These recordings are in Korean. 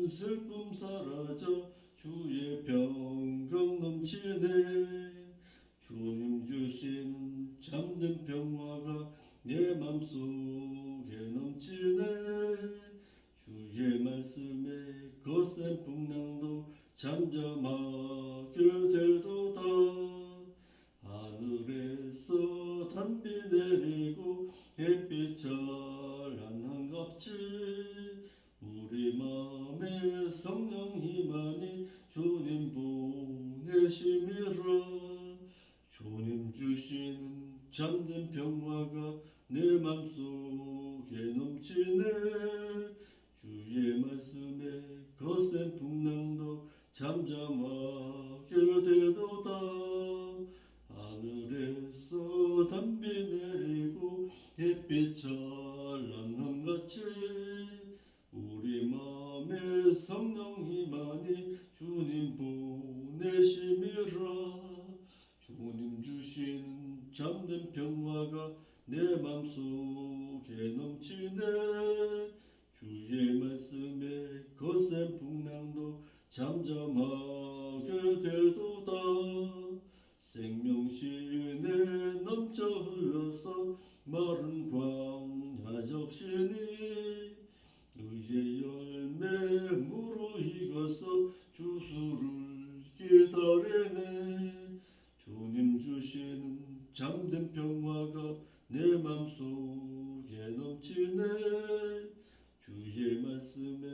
모든 슬픔 사라져 주의 평강 넘치네. 주님 주신 참된 평화가 내 맘속에 넘치네. 주의 말씀에 거센 풍랑도 잠잠하게 되도다. 하늘에서 단비 내리고 햇빛 찬란한갑지. 우리 맘에 성령이만이 주님 보내심이라. 주님 주시는 참된 평화가 내 맘속에 넘치네. 주의 말씀에 거센 풍랑도 잠잠하게 되도다. 하늘에서 단비 내리고 햇빛 찬란함같이 우리 마음에 성령이만이 주님 보내심이라. 주님 주시는 참된 평화가 내 맘속에 넘치네. 주의 말씀에 거센 풍랑도 잠잠하게 되도다. 생명신에 넘쳐 흘러서 마른 광야 적시니 의의 열매 무르익어서 주수를 기다리네. 주님 주시는 참된 평화가 내 맘속에 넘치네. 주의 말씀에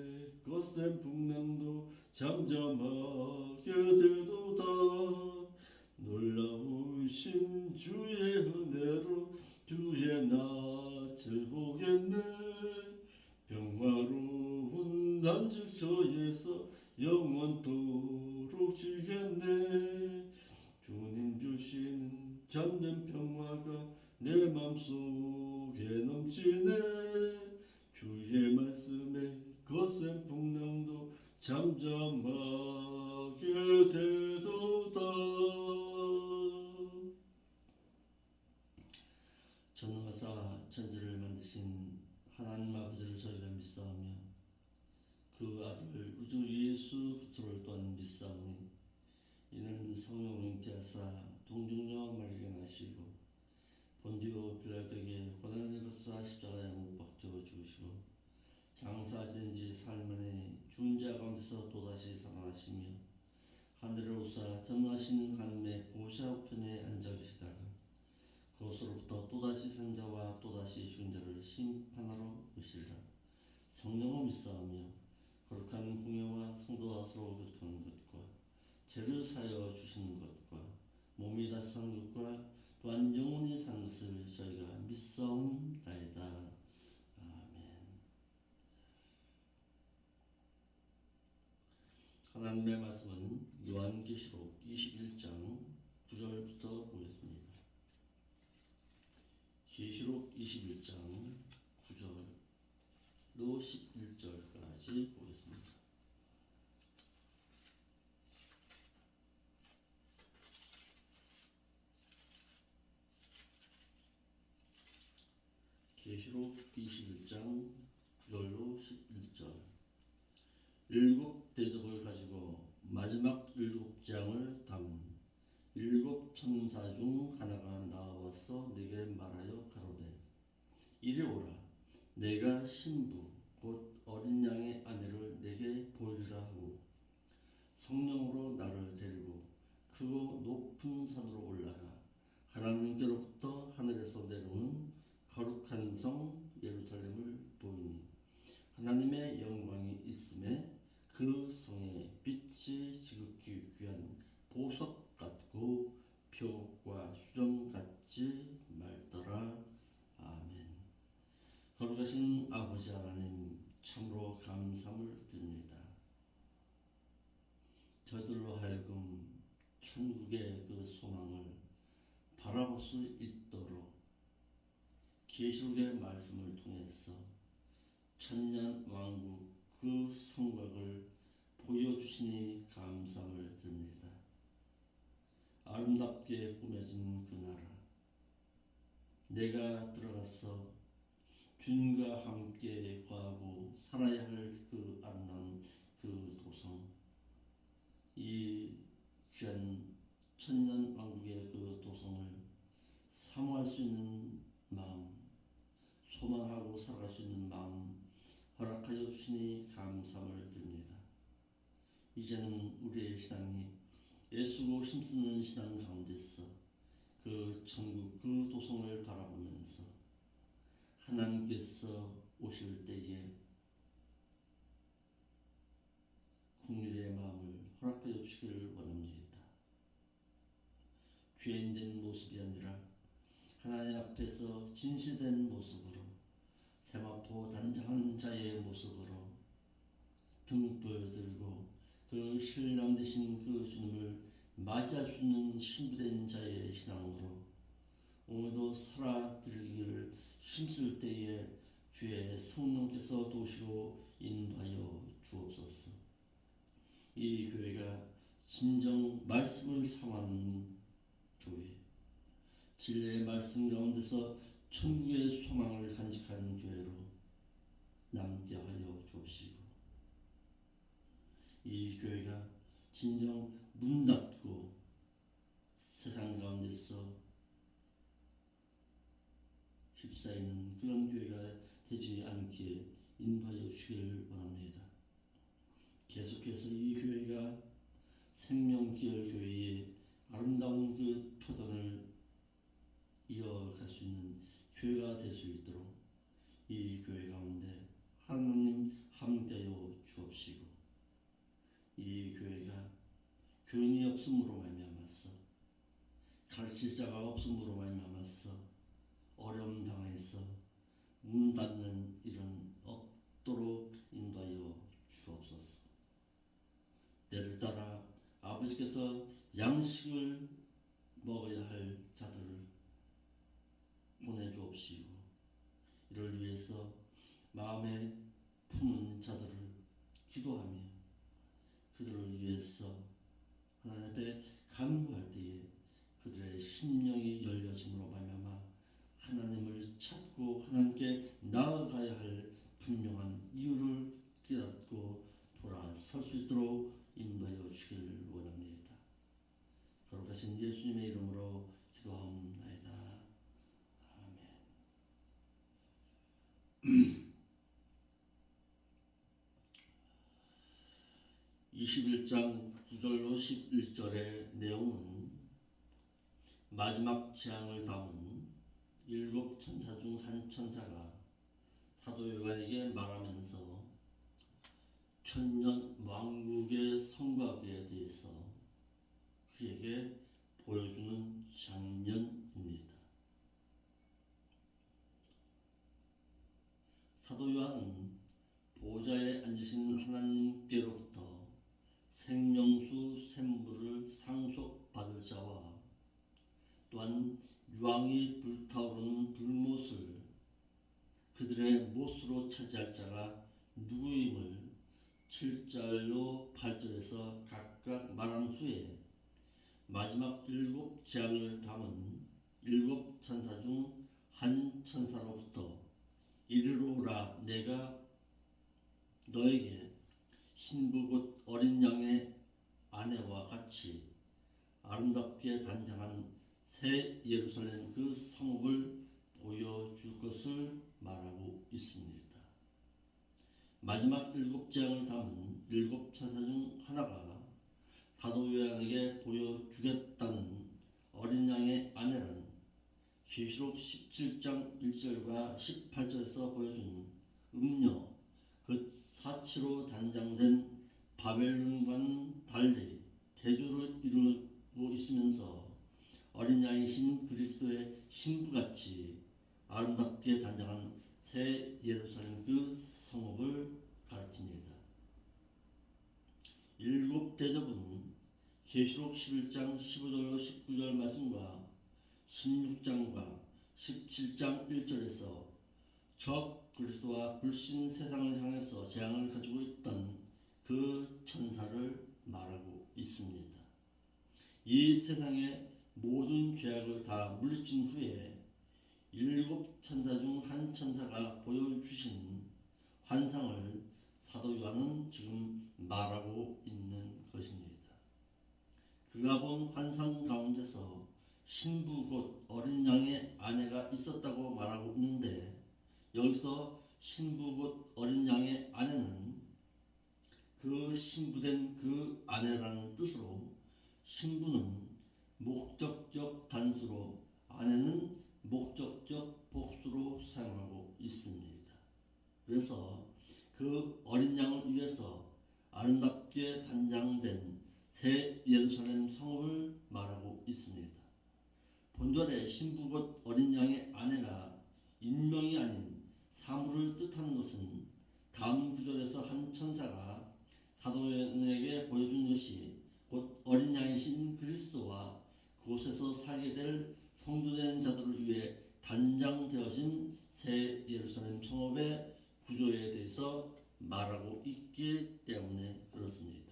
거센 풍랑도 잠잠하게 되도다. 놀라우신 주의 은혜로 주의 낯을 보겠네. 평화로운 안식처에서 영원토록 지겠네. 주님 주시는 참된 평화가 내 맘속에 넘치네. 주의 말씀에 거센 풍랑도 잠잠하게 되도다. 전능하사 천지를 만드신 하나님 아버지를 저희가 믿사오며 그 아들 우주 예수 그리스도를 또한 믿사오니 이는 성령으로 잉태하사 동중녀 마리아에게 나시고 본디오 빌라도에게 고난을 받사 십자가에 못 박혀 죽으시고 장사하신 지 사흘 만에 죽은 자 가운데서 또다시 살아나시며 하늘에 오사 전능하신 하나님의 보좌 우편에 앉아 계시다가 그것으로부터 또다시 산 자와 또다시 죽은 자를 심판하러 오시리라. 성령을 믿사오며 거룩한 공예와 성도와 서로 교통하는 것과 죄를 사하여 주시는 것과 몸이 다시 사는 것과 또한 영원히 사는 것을 저희가 믿사옵나이다. 아멘. 하나님의 말씀은 요한계시록 21장 9절부터 보겠습니다. 계시록 21장 9절로 11절까지 보겠습니다. 계시록 21장 9절로 11절. 일곱 대접을 가지고 마지막 일곱 장을 담은 일곱 천사 중 하나가 나와서 내게 말하여 가로되 이리 오라. 내가 신부 곧 어린 양의 아내를 내게 보이리라 하고 성령으로 나를 데리고 크고 높은 산으로 올라가 하나님께로부터 하늘에서 내려오는 거룩한 성 예루살렘을 보이니 하나님의 영광이 있음에 그 성의 빛이 지극히 귀한 보석 같고 표과 수정 같지 말더라. 아멘. 거룩하신 아버지 하나님 참으로 감사함을 드립니다. 저들로 하여금 천국의 그 소망을 바라볼 수 있도록 계시록의 말씀을 통해서 천년 왕국 그 성곽을 보여주시니 감사함을 드립니다. 아름답게 꾸며진 그 나라, 내가 들어가서 주님과 함께 거하고 살아야 할 그 아름다운 그 수 있는 마음, 소망하고 살아갈 수 있는 마음 허락하여 주시니 감사함을 드립니다. 이제는 우리의 신앙이 예수로 힘쓰는 신앙 가운데서 그 천국 그 도성을 바라보면서 하나님께서 오실 때에 긍휼의 마음을 허락하여 주시기를 원합니다. 죄인된 모습이 아니라 하나님 앞에서 진실된 모습으로 세마포 단장한 자의 모습으로 등불 들고 그 신랑 되신 그 주님을 맞이할 수 있는 신부된 자의 신앙으로 오늘도 살아드리기를 힘쓸 때에 주의 성령께서 도시로 인도하여 주옵소서. 이 교회가 진정 말씀을 사모하는 교회, 진리의 말씀 가운데서 천국의 소망을 간직하는 교회로 남게 하여 주옵시고, 이 교회가 진정 문 닫고 세상 가운데서 휩싸이는 그런 교회가 되지 않기에 인도하여 주시길 원합니다. 계속해서 이 교회가 생명기열 교회의 아름다운 그 터전을 이어갈 수 있는 교회가 될 수 있도록 이 교회 가운데 하나님 함께하여 주옵시고, 이 교회가 교인이 없음으로 말미암아서 가르칠 자가 없음으로 말미암아서 어려움 당해서 문 닫는 일은 없도록 인도하여 주옵소서. 때를 따라 아버지께서 양식을 먹어야 할 자들을 보내주옵시고, 이를 위해서 마음에 품은 자들을 기도하며 그들을 위해서 하나님 앞에 간구할 때에 그들의 심령이 열려짐으로 말미암아 하나님을 찾고 하나님께 나아가야 할 분명한 이유를 깨닫고 돌아설 수 있도록 인도하여 주시기를 원합니다. 거룩하신 예수님의 이름으로 기도하옵나이다. 아멘. 21장 9절로 11절의 내용은 마지막 재앙을 담은 7 천사 중 한 천사가 사도 요한에게 말하면서 천년 왕국의 성곽에 대해서 그에게 보여주는 장면입니다. 사도 요한은 보좌에 앉으신 하나님께로부터 생명수 샘물을 상속받을 자와 또한 유황이 불타오르는 불못을 그들의 못으로 차지할 자가 누구임을 7절로 8절에서 각각 말한 후에 마지막 7 재앙을 담은 7 천사 중 한 천사로부터 이리로 오라, 내가 너에게 신부 곧 어린 양의 아내와 같이 아름답게 단장한 새 예루살렘 그 성읍을 보여줄 것을 말하고 있습니다. 마지막 7 재앙을 담은 7 천사 중 하나가 사도 요한에게 보여주겠다는 어린 양의 아내는 계시록 17장 1절과 18절에서 보여준 음녀, 그 사치로 단장된 바벨론과는 달리 대조를 이루고 있으면서 어린 양이신 그리스도의 신부같이 아름답게 단장한 새 예루살렘 그 성읍을 가르칩니다. 7 대접은 계시록 11장 15절로 19절 말씀과 16장과 17장 1절에서 적 그리스도와 불신 세상을 향해서 재앙을 가지고 있던 그 천사를 말하고 있습니다. 이 세상의 모든 죄악을 다 물리친 후에 7 천사 중 한 천사가 보여주신 환상을 사도 요한은 지금 말하고 있는 것입니다. 그가 본 환상 가운데서 신부 곧 어린 양의 아내가 있었다고 말하고 있는데, 여기서 신부 곧 어린 양의 아내는 그 신부된 그 아내라는 뜻으로, 신부는 목적적 단수로, 아내는 목적적 복수로 사용하고 있습니다. 그래서 그 어린 양을 위해서 아름답게 단장된 새 예루살렘 성읍을 말하고 있습니다. 본절의 신부 곧 어린 양의 아내가 인명이 아닌 사물을 뜻하는 것은 다음 구절에서 한 천사가 사도 요한에게 보여준 것이 곧 어린 양이신 그리스도와 그곳에서 살게 될 성도된 자들을 위해 단장되어진 새 예루살렘 성읍의 구조에 대해서 말하고 있기 때문에 그렇습니다.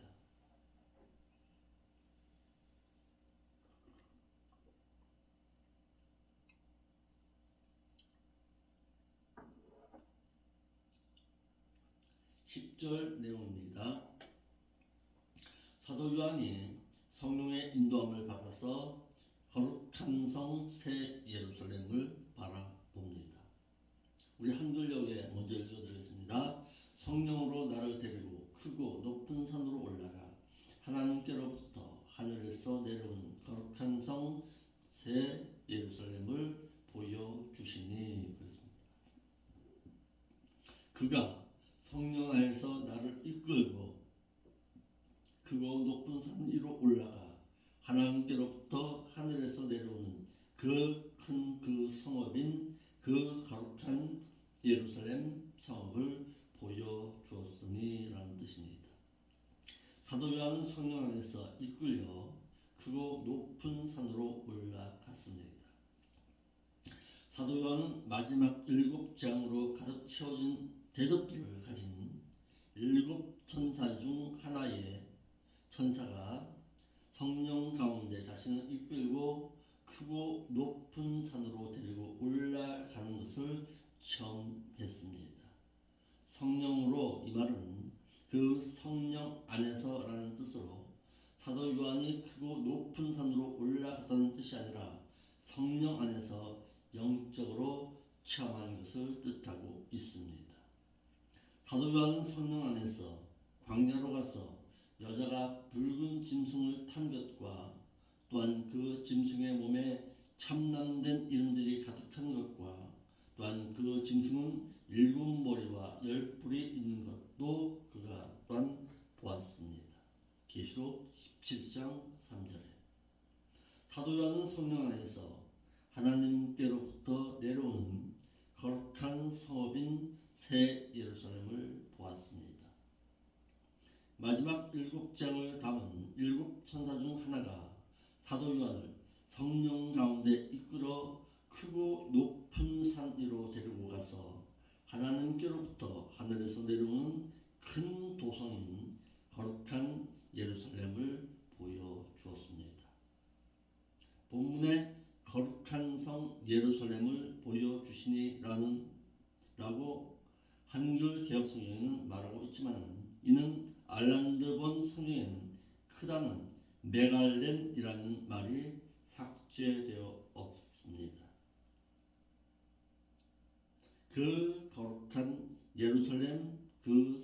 10절 내용입니다. 사도 요한이 성령의 인도함을 받아서 거룩한 성 새 예루살렘을 바라봅니다. 우리 한글역에 먼저 읽어드리겠습니다. 성령으로 나를 데리고 크고 높은 산으로 올라가 하나님께로부터 하늘에서 내려오는 거룩한 성 새 예루살렘을 보여주시니. 그렇습니다. 그가 성령 안에서 나를 이끌고 크고 높은 산 위로 올라가 하나님께로부터 하늘에서 내려오는 그 큰 그 성읍인 그 거룩한 예루살렘 성읍을 보여주었으니 라는 뜻입니다. 사도 요한은 성령 안에서 이끌려 크고 높은 산으로 올라갔습니다. 사도 요한은 마지막 7장으로 가득 채워진 대접들을 가진 7천사 중 하나의 천사가 성령 가운데 자신을 이끌고 크고 높은 산으로 데리고 올라가는 것을 처음 했습니다. 성령으로, 이 말은 그 성령 안에서라는 뜻으로 사도 요한이 크고 높은 산으로 올라갔다는 뜻이 아니라 성령 안에서 영적으로 체험한 것을 뜻하고 있습니다. 사도 요한은 성령 안에서 광야로 가서 여자가 붉은 짐승을 탄 것과 또한 그 짐승의 몸에 참남된 이름들이 가득한 것과 또한 그 짐승은 7머리와 10뿔이 있는 것도 그가 또한 보았습니다. 계시록 17장 3절에 사도 요한은 성령 안에서 하나님께로부터 내려오는 거룩한 성읍인 새 예루살렘을 보았습니다. 마지막 7장을 담은 7천사 중 하나가 사도 요한을 성령 가운데 이끌어 크고 높은 산 위로 데리고 가서 하나님께로부터 하늘에서 내려오는 큰 도성인 거룩한 예루살렘을 보여주었습니다. 본문에 거룩한 성 예루살렘을 보여주시니 라고 한글 개혁 성경에는 말하고 있지만, 이는 알란드본 성경에는 크다는 메갈렌이라는 말이 삭제되어 없습니다. 그 거룩한 예루살렘 그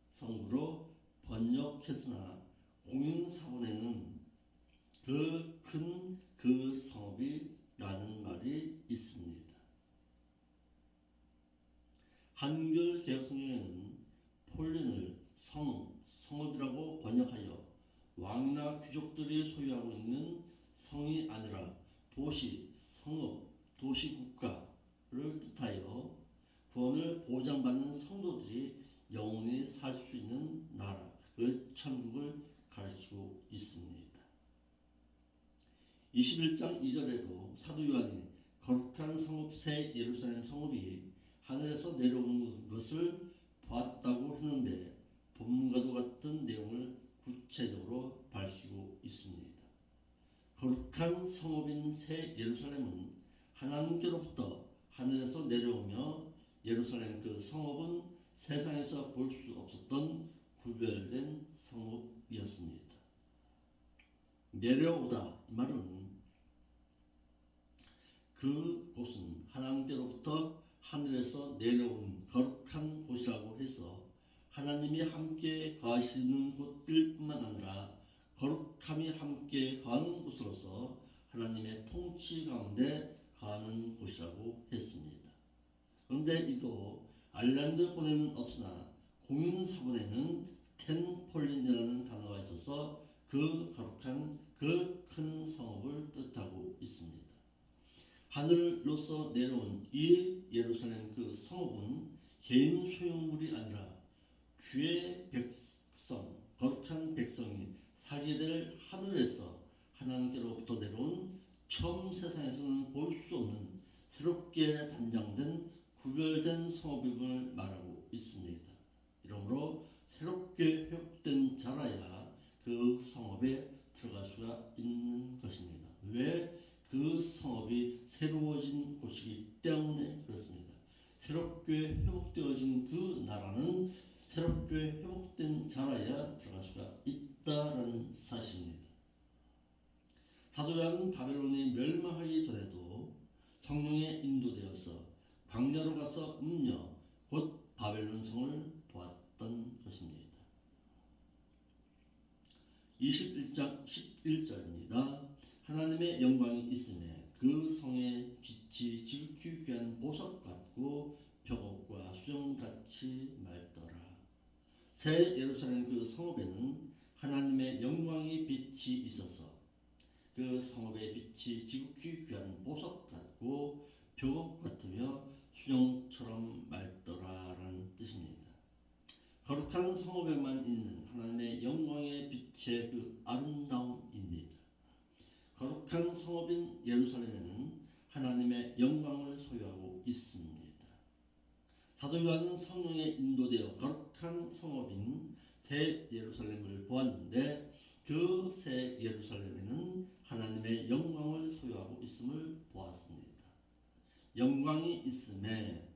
성부로 번역했으나 공인사본에는 그 큰 그 성읍이라는 말이 있습니다. 한글 개혁 성경에는 폴린을 성읍이라고 번역하여 왕나 귀족들이 소유하고 있는 성이 아니라 도시, 성읍, 도시국가를 뜻하여 구원을 보장받는 성도들이 영원히 살 수 있는 나라, 그 천국을 가리키고 있습니다. 21장 2절에도 사도 요한이 거룩한 성읍 새 예루살렘 성읍이 하늘에서 내려오는 것을 보았다고 했는데, 본문과도 같은 내용을 구체적으로 밝히고 있습니다. 거룩한 성읍인 새 예루살렘은 하나님께로부터 하늘에서 내려오며, 예루살렘 그 성읍은 세상에서 볼 수 없었던 구별된 성읍이었습니다. 내려오다 이 말은 그곳은 하나님께로부터 하늘에서 내려온 거룩한 곳이라고 해서 하나님이 함께 거하시는 곳일 뿐만 아니라 거룩함이 함께 거하는 곳으로서 하나님의 통치 가운데 거하는 곳이라고 했습니다. 그런데 이도 아일랜드본에는 없으나 공인사본에는 텐폴린이라는 단어가 있어서 그 거룩한 그 큰 성읍을 뜻하고 있습니다. 하늘로서 내려온 이 예루살렘 그 성읍은 개인 소유물이 아니라 주의 백성, 거룩한 백성이 살게 될 하늘에서 하나님께로부터 내려온 처음 세상에서는 볼 수 없는 새롭게 단장된 구별된 성읍임을 말하고 있습니다. 이러므로 새롭게 회복된 자라야 그 성읍에 들어갈 수가 있는 것입니다. 왜? 그 성읍이 새로워진 곳이기 때문에 그렇습니다. 새롭게 회복되어진 그 나라는 새롭게 회복된 자라야 들어갈 수가 있다라는 사실입니다. 사도 요한은 바벨론이 멸망하기 전에도 성령에 인도되어서 광야로 가서 음녀 곧 바벨론 성을 보았던 것입니다. 21장 11절입니다. 하나님의 영광이 있음에 그 성의 빛이 지극히 귀한 보석 같고 벽옥과 수정같이 맑더라. 새 예루살렘 그 성읍에는 하나님의 영광이 빛이 있어서 그 성읍의 빛이 지극히 귀한 보석 같고 벽옥 같으며 수정처럼 맑더라라는 뜻입니다. 거룩한 성읍에만 있는 하나님의 영광의 빛의 그 아름다움입니다. 거룩한 성읍인 예루살렘에는 하나님의 영광을 소유하고 있습니다. 사도 요한은 성령에 인도되어 거룩한 성읍인 새 예루살렘을 보았는데 그 새 예루살렘에는 하나님의 영광을 소유하고 있음을 보았습니다. 영광이 있음에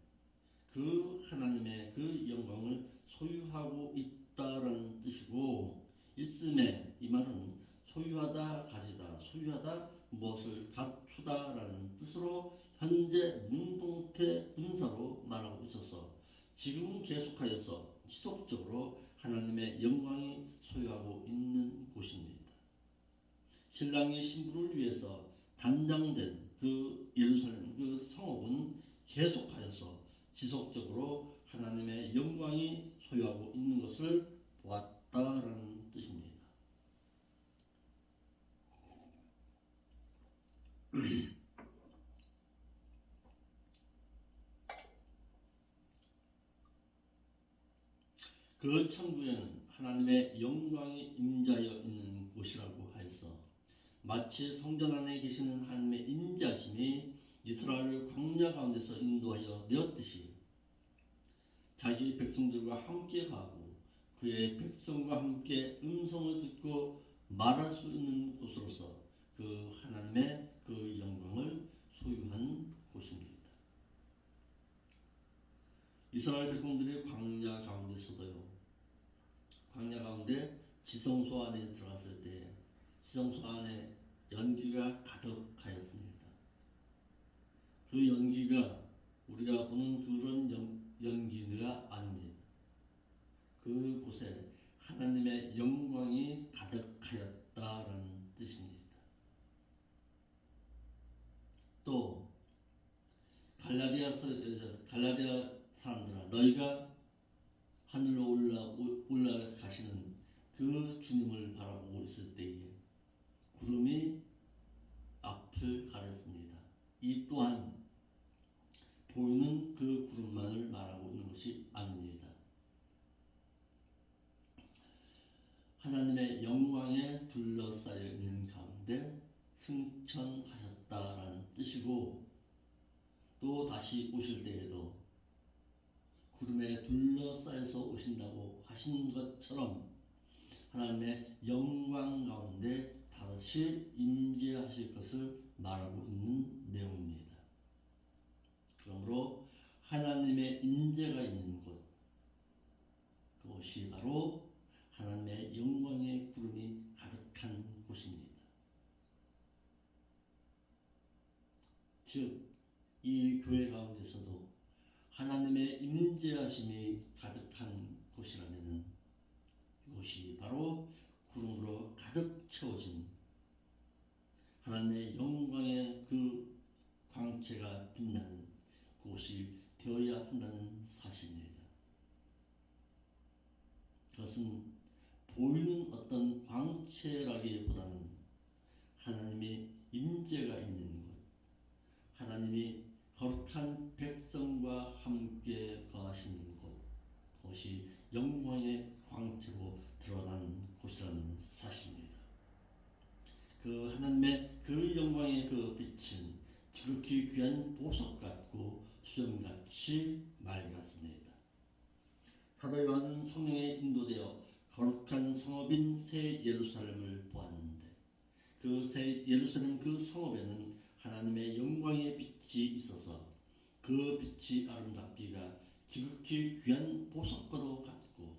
그 하나님의 그 영광을 소유하고 있다라는 뜻이고, 있음에 이 말은 소유하다, 가지다, 소유하다, 무엇을 갖추다라는 뜻으로 현재 능동태 분사로 말하고 있어서 지금 계속하여서 지속적으로 하나님의 영광이 소유하고 있는 곳입니다. 신랑이 신부를 위해서 단장된 그 예루살렘 그 성읍은 계속하여서 지속적으로 하나님의 영광이 소유하고 있는 것을 보았다라는 뜻입니다. 그 천국에는 하나님의 영광이 임자하여 있는 곳이라고 하여서 마치 성전 안에 계시는 하나님의 임자심이 이스라엘을 광야 가운데서 인도하여 내었듯이 자기 백성들과 함께 가고 그의 백성과 함께 음성을 듣고 말할 수 있는 곳으로서 그 하나님의 그 영광을 소유한 곳입니다. 이스라엘 백성들이 광야 가운데서도요, 광야 가운데 지성소 안에 들어갔을 때 지성소 안에 연기가 가득하였습니다. 그 연기가 우리가 보는 그런 연기가 아닙니다. 그곳에 하나님의 영광이 가득하였다라는 뜻입니다. 또 갈라디아 사람들아, 너희가 하늘로 올라가시는 그 주님을 바라보고 있을 때에 구름이 앞을 가렸습니다. 이 또한 보이는 그 구름만을 말하고 있는 것이 아닙니다. 하나님의 영광에 둘러싸여 있는 가운데 승천하셨다라는 뜻이고, 또 다시 오실 때에도 구름에 둘러싸여서 오신다고 하신 것처럼 하나님의 영광 가운데 다시 임재하실 것을 말하고 있는 내용입니다. 그러므로 하나님의 임재가 있는 곳, 그것이 바로 하나님의 영광의 구름이 가득한 곳입니다. 즉 이 교회 가운데서도 하나님의 임재하심이 가득한 곳이라면은 이곳이 바로 구름으로 가득 채워진 하나님의 영광의 그 광채가 빛나는 곳이 되어야 한다는 사실입니다. 그것은 보이는 어떤 광채라기보다는 하나님의 임재가 있는 곳, 하나님이 거룩한 백성과 함께 거하시는 곳, 그것이 영광의 광채로 드러나는 곳이라는 사실입니다. 그 하나님의 그 영광의 그 빛은 지극히 귀한 보석 같고 수염같이 맑았습니다. 사도 요한은 성령에 인도되어 거룩한 성읍인 새 예루살렘을 보았는데 그 새 예루살렘 그 성읍에는 하나님의 영광의 빛이 있어서 그 빛이 아름답기가 지극히 귀한 보석과도 같고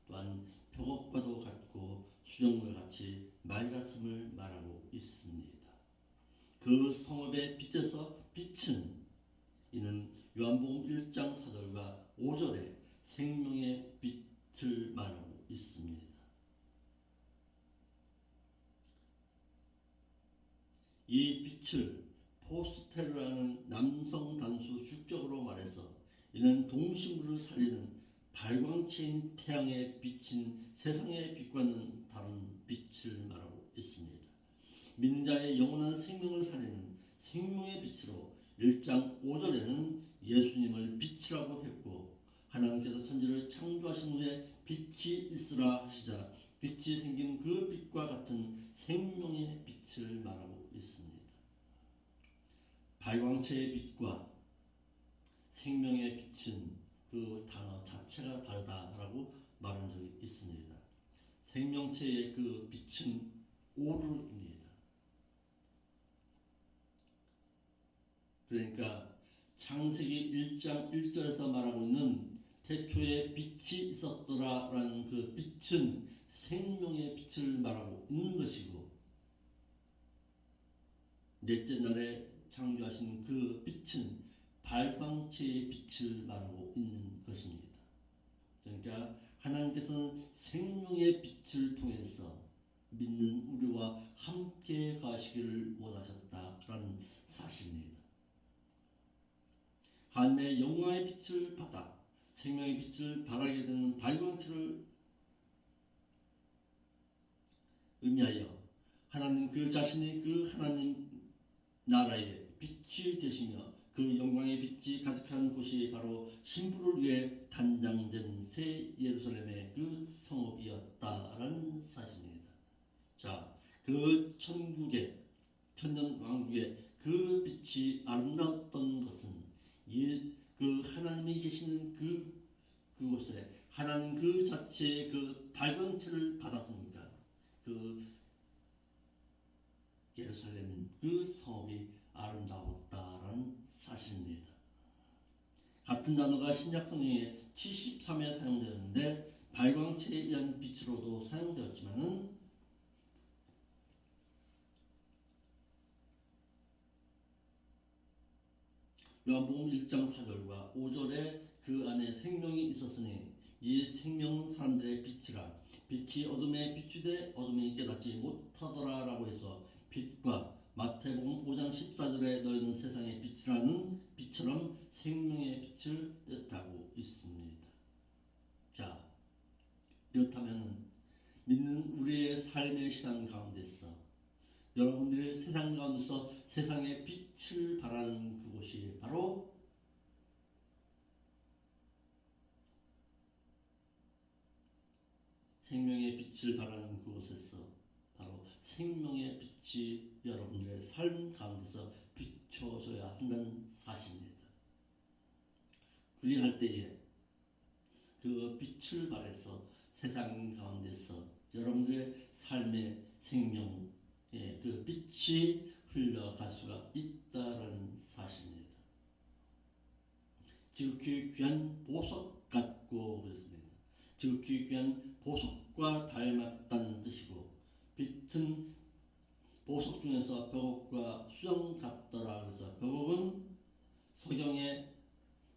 또한 벽옥과도 같고 수정과 같이 맑았음을 말하고 있습니다. 그 성읍의 빛에서 빛은 이는 요한복음 1장 4절과 5절에 생명의 빛을 말하고 있습니다. 이 빛을 포스테르라는 남성 단수 축적으로 말해서 이는 동식물을 살리는 발광체인 태양에 비친 세상의 빛과는 다른 빛을 말하고 있습니다. 믿는 자의 영원한 생명을 살리는 생명의 빛으로 1장 5절에는 예수님을 빛이라고 했고 하나님께서 천지를 창조하신 후에 빛이 있으라 하시자 빛이 생긴 그 빛과 같은 생명의 빛을 말하고 있습니다. 발광체의 빛과 생명의 빛은 그 단어 자체가 다르다라고 말한 적이 있습니다. 생명체의 그 빛은 오르입니다. 그러니까 창세기 1장 1절에서 말하고 있는 태초에 빛이 있었더라라는 그 빛은 생명의 빛을 말하고 있는 것이고 넷째 날에 창조하신 그 빛은 발광체의 빛을 말하고 있는 것입니다. 그러니까 하나님께서는 생명의 빛을 통해서 믿는 우리와 함께 가시기를 원하셨다라는 사실입니다. 하나님의 영광의 빛을 받아 생명의 빛을 발하게 되는 발광체를 의미하여 하나님 그 자신이 그 하나님 나라의 빛이 되시며 그 영광의 빛이 가득한 곳이 바로 신부를 위해 단장된 새 예루살렘의 그 성읍이었다라는 사실입니다. 자, 그 천국의 천년 왕국의 그 빛이 아름다웠던 것은 그 하나님이 계시는 그곳에 하나님 그 자체의 그 발광체를 받았으니까 그 예루살렘 그 성읍이 아름다웠다라는 사실입니다. 같은 단어가 신약 성경에 73회 사용되었는데 발광체에 의한 빛으로도 사용되었지만은 요한복음 1장 4절과 5절에 그 안에 생명이 있었으니 이 생명은 사람들의 빛이라 빛이 어둠에 비추되 어둠이 깨닫지 못하더라 라고 해서 빛과 마태복음 5장 14절에 너희는 세상의 빛이라는 빛처럼 생명의 빛을 뜻하고 있습니다. 자, 이렇다면 믿는 우리의 삶의 신앙 가운데서 여러분들의 세상 가운데서 세상의 빛을 발하는 그곳이 바로 생명의 빛을 발하는 그곳에서 바로 생명의 빛이 여러분들의 삶 가운데서 비춰져야 한다는 사실입니다. 그리할 때에 그 빛을 발해서 세상 가운데서 여러분들의 삶의 생명의 그 빛이 흘러갈 수가 있다는 사실입니다. 지극히 귀한 보석 같고 그랬습니다. 지극히 귀한 보석과 닮았다는 뜻이고 빛은 보석 중에서 벽옥과 수정 같더라. 그래서 벽옥은 석영의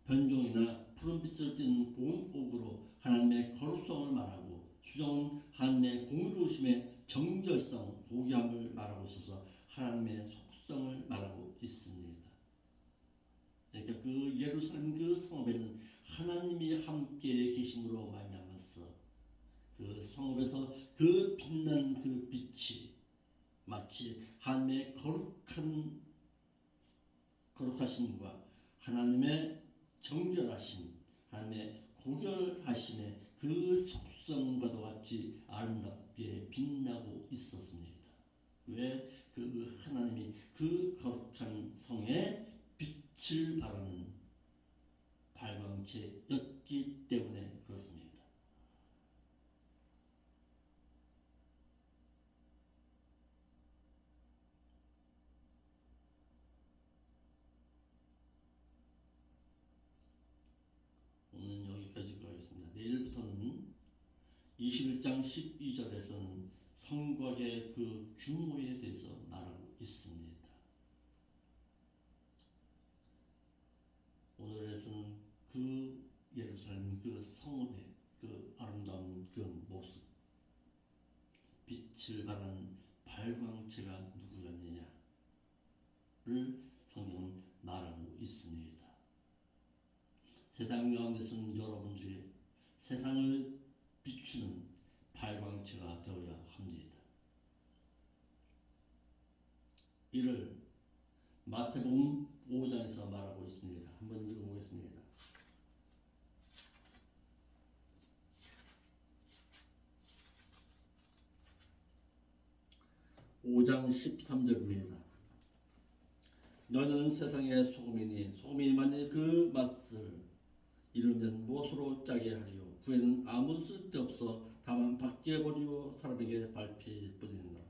변종이나 푸른빛을 띠는 고운 옥으로 하나님의 거룩성을 말하고, 수정은 하나님의 공의로우심의 정결성, 고귀함을 말하고 있어서 하나님의 속성을 말하고 있습니다. 그러니까 그 예루살렘 그 성읍에는 하나님이 함께 계심으로 말미암았어. 그 성읍에서 그 빛나는 그 빛이 마치 하나님의 거룩하심과 하나님의 정결하심, 하나님의 고결하심의 그 속성과도 같이 아름답게 빛나고 있었습니다. 왜? 그 하나님이 그 거룩한 성에 빛을 발하는 발광체였기 때문에 그렇습니다. 오늘은 여기까지 하겠습니다. 내일부터는 21장 12절에서는 성곽의 그 규모에 대해서 말하고 있습니다. 오늘에서는 그 예루살렘 그 성읍의 그 아름다운 그 모습, 빛을 발하는 발광체가 누구였느냐를 성경은 말하고 있습니다. 세상 가운데서는 여러분들이 세상을 비추는 발광체가 되어야 합니다. 이를 마태복음 5장에서 말하고 있습니다. 한번 읽어보겠습니다. 5장 13절입니다. 너는 세상의 소금이니 소금이 만일 그 맛을 이르면 무엇으로 짜게 하리요. 그에는 아무 쓸데없어 다만 밖에 버리고 사람에게 밟힐 뿐이니라.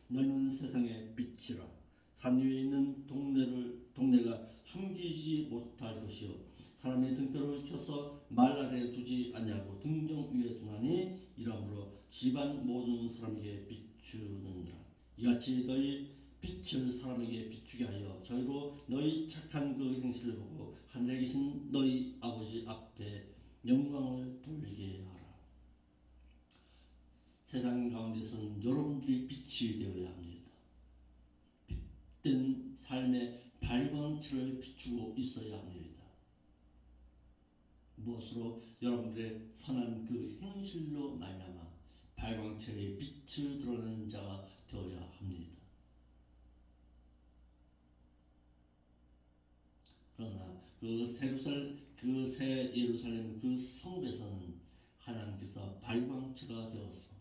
너는 세상의 빛이라. 산 위에 있는 동네가 숨기지 못할 것이요, 사람의 등불을 켜서 말 아래에 두지 아니하고 등정 위에 두나니 이러므로 집안 모든 사람에게 비추느니라. 이같이 너희 빛을 사람에게 비추게 하여 저희로 너희 착한 그 행실을 보고 하늘에 계신 너희 아버지 앞에 영광을 돌리게 하라. 세상 가운데서는 여러분들이 빛이 되어야 합니다. 빛된 삶의 발광체를 비추고 있어야 합니다. 무엇으로? 여러분들의 선한 그 행실로 말미암아 발광체의 빛을 드러내는 자가 되어야 합니다. 그러나 그 새 예루살렘 그 성읍에서는 하나님께서 발광체가 되어서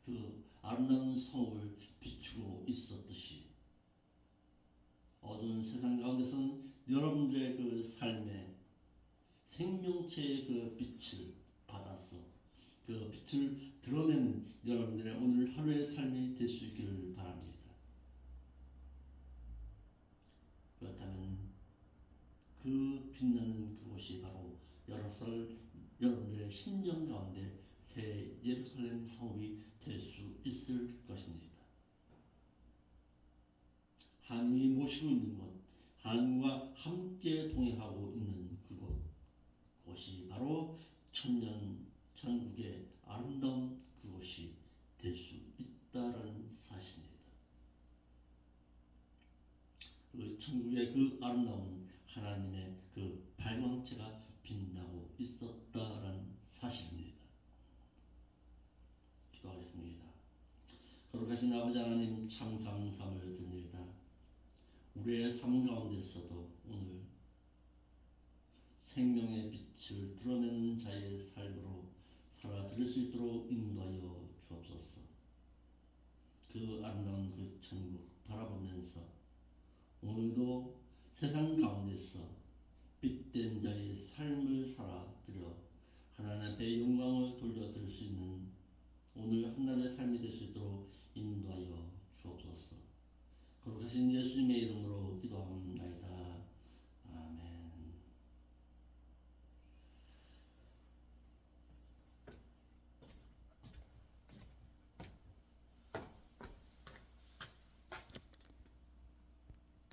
그 아름다운 성읍을 비추고 있었듯이 어두운 세상 가운데서는 여러분들의 그 삶의 생명체의 그 빛을 받아서 그 빛을 드러내는 여러분들의 오늘 하루의 삶이 될 수 있기를 바랍니다. 그렇다면 그 빛나는 그곳이 바로 여러분들의 심령 가운데 새 예루살렘 성읍이 될 수 있을 것입니다. 하나님이 모시고 있는 곳, 하나님과 함께 동행하고 있는 그곳이 바로 천년 천국의 아름다운 그곳이 될 수 있다라는 사실입니다. 그 천국의 그 아름다운 하나님의 그 발광체가 빛나고 있었다라는 사실입니다. 기도하겠습니다. 거룩하신 아버지 하나님, 참 감사함을 드립니다. 우리의 삶 가운데서도 오늘 생명의 빛을 드러내는 자의 삶으로 살아드릴 수 있도록 인도하여 주옵소서. 그 아름다운 그 천국 바라보면서 오늘도 세상 가운데서 빛된 자의 삶을 살아드려 하나님 앞에 영광을 돌려드릴 수 있는 오늘 한날의 삶이 될 수 있도록 인도하여 주옵소서. 거룩하신 예수님의 이름으로 기도합니다.